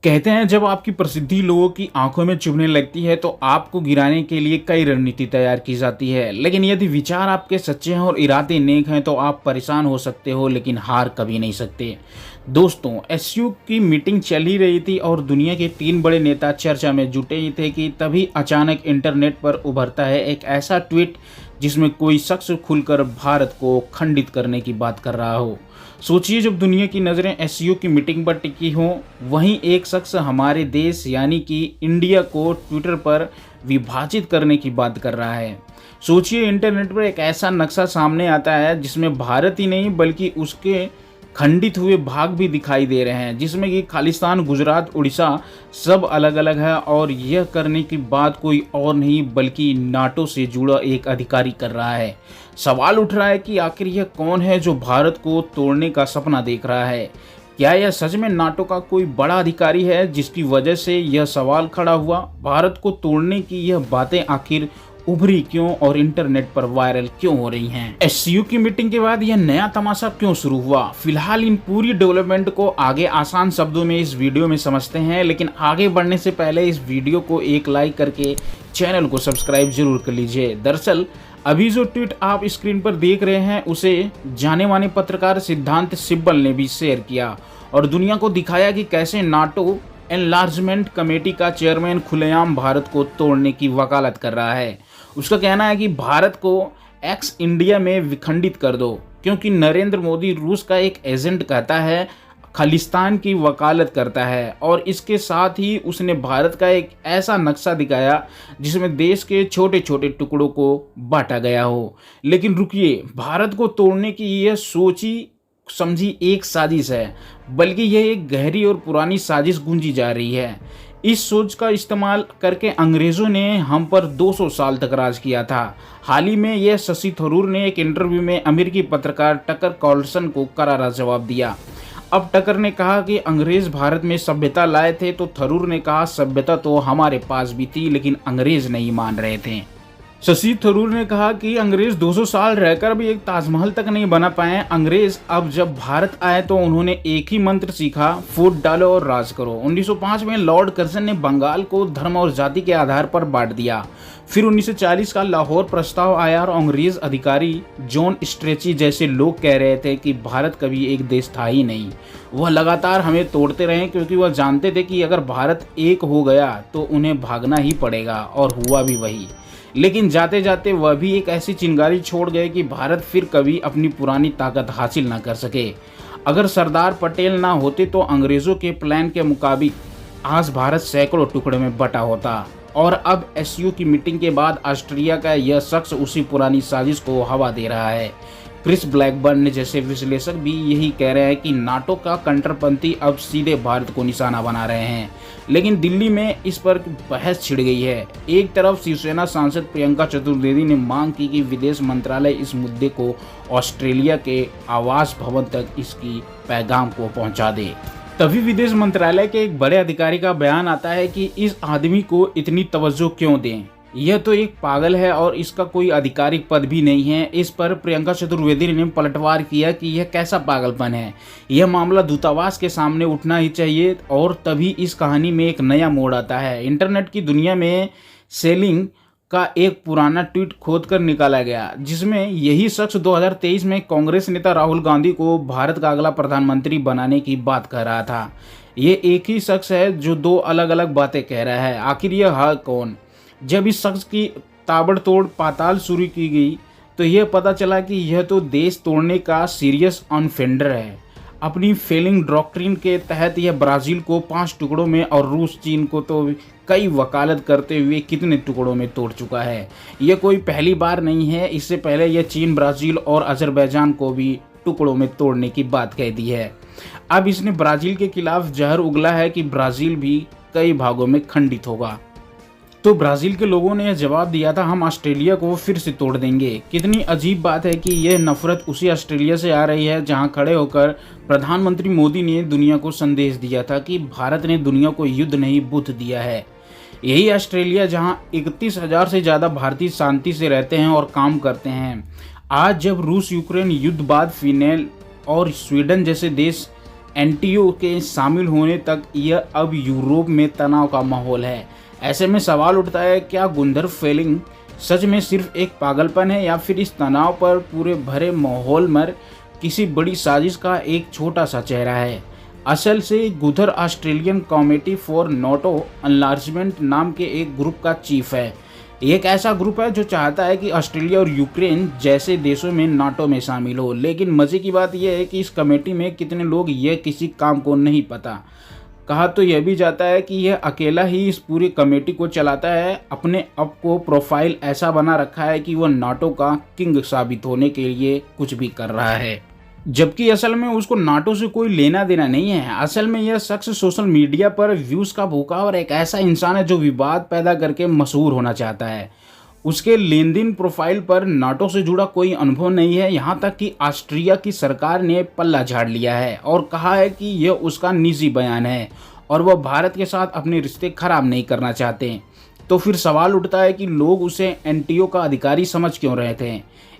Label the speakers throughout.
Speaker 1: कहते हैं जब आपकी प्रसिद्धि लोगों की आंखों में चुभने लगती है तो आपको गिराने के लिए कई रणनीति तैयार की जाती है। लेकिन यदि विचार आपके सच्चे हैं और इरादे नेक हैं तो आप परेशान हो सकते हो लेकिन हार कभी नहीं सकते। दोस्तों, एसयू की मीटिंग चल ही रही थी और दुनिया के 3 बड़े नेता चर्चा में जुटे ही थे कि तभी अचानक इंटरनेट पर उभरता है एक ऐसा ट्वीट जिसमें कोई शख्स खुलकर भारत को खंडित करने की बात कर रहा हो। सोचिए, जब दुनिया की नज़रें एससीओ की मीटिंग पर टिकी हों, वहीं एक शख्स हमारे देश यानी कि इंडिया को ट्विटर पर विभाजित करने की बात कर रहा है। सोचिए, इंटरनेट पर एक ऐसा नक्शा सामने आता है जिसमें भारत ही नहीं बल्कि उसके खंडित हुए भाग भी दिखाई दे रहे हैं, जिसमें कि खालिस्तान, गुजरात, उड़ीसा सब अलग अलग है। और यह करने की बात कोई और नहीं बल्कि नाटो से जुड़ा एक अधिकारी कर रहा है। सवाल उठ रहा है कि आखिर यह कौन है जो भारत को तोड़ने का सपना देख रहा है। क्या यह सच में नाटो का कोई बड़ा अधिकारी है जिसकी वजह से यह सवाल खड़ा हुआ? भारत को तोड़ने की यह बातें आखिर उभरी क्यों और इंटरनेट पर वायरल क्यों हो रही हैं? एससीओ की मीटिंग के बाद यह नया तमाशा क्यों शुरू हुआ? फिलहाल इन पूरी डेवलपमेंट को आगे आसान शब्दों में इस वीडियो में समझते हैं, लेकिन आगे बढ़ने से पहले इस वीडियो को एक लाइक करके चैनल को सब्सक्राइब जरूर कर लीजिए। दरअसल अभी जो ट्वीट आप स्क्रीन पर देख रहे हैं उसे जाने माने पत्रकार सिद्धांत सिब्बल ने भी शेयर किया और दुनिया को दिखाया कि कैसे नाटो एनलार्जमेंट कमेटी का चेयरमैन खुलेआम भारत को तोड़ने की वकालत कर रहा है। उसका कहना है कि भारत को एक्स इंडिया में विखंडित कर दो, क्योंकि नरेंद्र मोदी रूस का एक एजेंट कहता है, खालिस्तान की वकालत करता है। और इसके साथ ही उसने भारत का एक ऐसा नक्शा दिखाया जिसमें देश के छोटे छोटे टुकड़ों को बांटा गया हो। लेकिन रुकिए, भारत को तोड़ने की यह सोची समझी एक साजिश है, बल्कि यह एक गहरी और पुरानी साजिश गूंजी जा रही है। इस सोच का इस्तेमाल करके अंग्रेज़ों ने हम पर 200 साल तक राज किया था। हाल ही में यह शशि थरूर ने एक इंटरव्यू में अमेरिकी पत्रकार टकर कार्लसन को करारा जवाब दिया। अब टकर ने कहा कि अंग्रेज़ भारत में सभ्यता लाए थे, तो थरूर ने कहा सभ्यता तो हमारे पास भी थी लेकिन अंग्रेज़ नहीं मान रहे थे। शशि थरूर ने कहा कि अंग्रेज 200 साल रहकर भी एक ताजमहल तक नहीं बना पाए। अंग्रेज अब जब भारत आए तो उन्होंने एक ही मंत्र सीखा, फूट डालो और राज करो। 1905 में लॉर्ड कर्जन ने बंगाल को धर्म और जाति के आधार पर बांट दिया। फिर 1940 का लाहौर प्रस्ताव आया और अंग्रेज अधिकारी जॉन स्ट्रेची जैसे लोग कह रहे थे कि भारत कभी एक देश था ही नहीं। वह लगातार हमें तोड़ते रहे क्योंकि वह जानते थे कि अगर भारत एक हो गया तो उन्हें भागना ही पड़ेगा, और हुआ भी वही। लेकिन जाते जाते वह भी एक ऐसी चिंगारी छोड़ गए कि भारत फिर कभी अपनी पुरानी ताकत हासिल ना कर सके। अगर सरदार पटेल ना होते तो अंग्रेज़ों के प्लान के मुताबिक आज भारत सैकड़ों टुकड़े में बटा होता। और अब एसयू की मीटिंग के बाद ऑस्ट्रेलिया का यह शख्स उसी पुरानी साजिश को हवा दे रहा है। क्रिस ब्लैकबर्न जैसे विश्लेषक भी यही कह रहे हैं कि नाटो का कट्टरपंथी अब सीधे भारत को निशाना बना रहे हैं। लेकिन दिल्ली में इस पर बहस छिड़ गई है। एक तरफ शिवसेना सांसद प्रियंका चतुर्वेदी ने मांग की कि विदेश मंत्रालय इस मुद्दे को ऑस्ट्रेलिया के आवास भवन तक इसकी पैगाम को पहुंचा दे। तभी विदेश मंत्रालय के एक बड़े अधिकारी का बयान आता है कि इस आदमी को इतनी तवज्जो क्यों दें, यह तो एक पागल है और इसका कोई आधिकारिक पद भी नहीं है। इस पर प्रियंका चतुर्वेदी ने पलटवार किया कि यह कैसा पागलपन है, यह मामला दूतावास के सामने उठना ही चाहिए। और तभी इस कहानी में एक नया मोड़ आता है। इंटरनेट की दुनिया में सेलिंग का एक पुराना ट्वीट खोदकर निकाला गया जिसमें यही शख्स 2023 में कांग्रेस नेता राहुल गांधी को भारत का अगला प्रधानमंत्री बनाने की बात कह रहा था। ये एक ही शख्स है जो 2 अलग अलग बातें कह रहा है। आखिर यह है कौन? जब इस शख्स की ताबड़तोड़ पाताल शुरू की गई तो यह पता चला कि यह तो देश तोड़ने का सीरियस ऑफेंडर है। अपनी फेलिंग डॉक्ट्रिन के तहत यह ब्राज़ील को 5 टुकड़ों में और रूस चीन को तो कई वकालत करते हुए कितने टुकड़ों में तोड़ चुका है। यह कोई पहली बार नहीं है। इससे पहले यह चीन, ब्राज़ील और अजरबैजान को भी टुकड़ों में तोड़ने की बात कह दी है। अब इसने ब्राज़ील के खिलाफ जहर उगला है कि ब्राज़ील भी कई भागों में खंडित होगा। तो ब्राज़ील के लोगों ने यह जवाब दिया था, हम ऑस्ट्रेलिया को फिर से तोड़ देंगे। कितनी अजीब बात है कि यह नफरत उसी ऑस्ट्रेलिया से आ रही है जहां खड़े होकर प्रधानमंत्री मोदी ने दुनिया को संदेश दिया था कि भारत ने दुनिया को युद्ध नहीं बुद्ध दिया है। यही ऑस्ट्रेलिया जहां 31,000 से ज़्यादा भारतीय शांति से रहते हैं और काम करते हैं। आज जब रूस यूक्रेन युद्ध बाद फिनलैंड और स्वीडन जैसे देश एनटीओ के शामिल होने तक यह अब यूरोप में तनाव का माहौल है। ऐसे में सवाल उठता है, क्या गुंथर फेलिंग सच में सिर्फ एक पागलपन है या फिर इस तनाव पर पूरे भरे माहौल में किसी बड़ी साजिश का एक छोटा सा चेहरा है। असल से Gunther Australian committee for NATO enlargement नाम के एक ग्रुप का चीफ है। एक ऐसा ग्रुप है जो चाहता है कि ऑस्ट्रेलिया और यूक्रेन जैसे देशों में नाटो में शामिल हो। लेकिन मजे की बात यह है कि इस कमेटी में कितने लोग यह किसी काम को नहीं पता। कहा तो यह भी जाता है कि यह अकेला ही इस पूरी कमेटी को चलाता है। अपने आप को प्रोफाइल ऐसा बना रखा है कि वह नाटो का किंग साबित होने के लिए कुछ भी कर रहा है, जबकि असल में उसको नाटो से कोई लेना देना नहीं है। असल में यह शख्स सोशल मीडिया पर व्यूज का भूखा और एक ऐसा इंसान है जो विवाद पैदा करके मशहूर होना चाहता है। उसके लेन देन प्रोफाइल पर नाटो से जुड़ा कोई अनुभव नहीं है, यहाँ तक कि ऑस्ट्रिया की सरकार ने पल्ला झाड़ लिया है और कहा है कि यह उसका निजी बयान है और वह भारत के साथ अपने रिश्ते खराब नहीं करना चाहते। तो फिर सवाल उठता है कि लोग उसे एनटीओ का अधिकारी समझ क्यों रहे थे।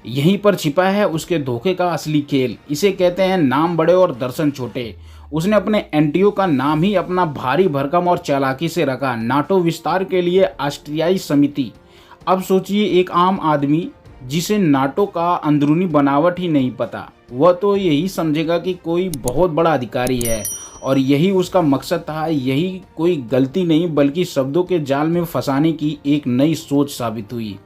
Speaker 1: यहीं पर छिपा है उसके धोखे का असली खेल। इसे कहते हैं नाम बड़े और दर्शन छोटे। उसने अपने एनटीओ का नाम ही अपना भारी भरकम और चालाकी से रखा, नाटो विस्तार के लिए ऑस्ट्रियाई समिति। अब सोचिए, एक आम आदमी जिसे नाटो का अंदरूनी बनावट ही नहीं पता, वह तो यही समझेगा कि कोई बहुत बड़ा अधिकारी है और यही उसका मकसद था। यही कोई गलती नहीं बल्कि शब्दों के जाल में फंसाने की एक नई सोच साबित हुई।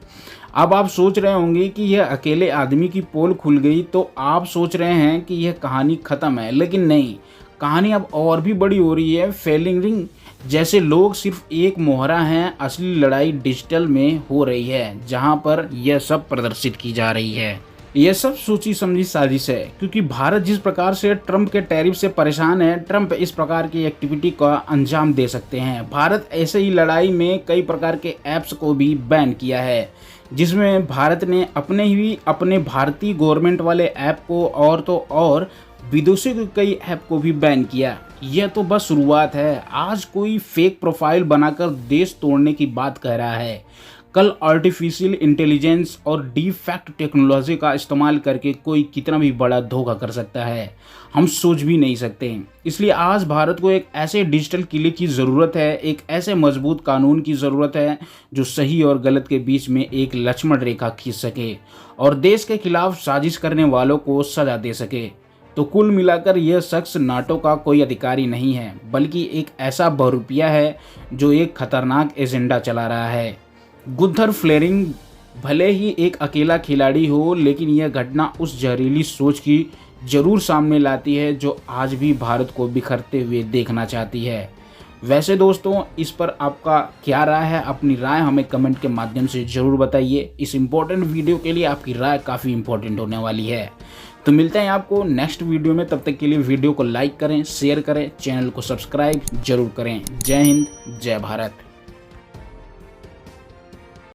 Speaker 1: अब आप सोच रहे होंगे कि यह अकेले आदमी की पोल खुल गई, तो आप सोच रहे हैं कि यह कहानी खत्म है, लेकिन नहीं, कहानी अब और भी बड़ी हो रही है। फेलिंग जैसे लोग सिर्फ एक मोहरा हैं, असली लड़ाई डिजिटल में हो रही है जहां पर यह सब प्रदर्शित की जा रही है। यह सब सोची समझी साजिश है, क्योंकि भारत जिस प्रकार से ट्रंप के टैरिफ से परेशान है, ट्रंप इस प्रकार की एक्टिविटी का अंजाम दे सकते हैं। भारत ऐसे ही लड़ाई में कई प्रकार के ऐप्स को भी बैन किया है, जिसमें भारत ने अपने भारतीय गवर्नमेंट वाले ऐप को और तो और विदेशों के कई ऐप को भी बैन किया। यह तो बस शुरुआत है। आज कोई फेक प्रोफाइल बनाकर देश तोड़ने की बात कह रहा है, कल आर्टिफिशियल इंटेलिजेंस और डीप फैक्ट टेक्नोलॉजी का इस्तेमाल करके कोई कितना भी बड़ा धोखा कर सकता है, हम सोच भी नहीं सकते। इसलिए आज भारत को एक ऐसे डिजिटल किले की ज़रूरत है, एक ऐसे मजबूत कानून की ज़रूरत है जो सही और गलत के बीच में एक लक्ष्मण रेखा खींच सके और देश के खिलाफ साजिश करने वालों को सजा दे सके। तो कुल मिलाकर यह शख्स नाटो का कोई अधिकारी नहीं है, बल्कि एक ऐसा बहरूपिया है जो एक खतरनाक एजेंडा चला रहा है। गुंथर फेलिंग भले ही एक अकेला खिलाड़ी हो, लेकिन यह घटना उस जहरीली सोच की जरूर सामने लाती है जो आज भी भारत को बिखरते हुए देखना चाहती है। वैसे दोस्तों, इस पर आपका क्या राय है? अपनी राय हमें कमेंट के माध्यम से ज़रूर बताइए। इस इम्पोर्टेंट वीडियो के लिए आपकी राय काफ़ी इम्पोर्टेंट होने वाली है। तो मिलते हैं आपको नेक्स्ट वीडियो में। तब तक के लिए वीडियो को लाइक करें, शेयर करें, चैनल को सब्सक्राइब जरूर करें। जय हिंद, जय भारत।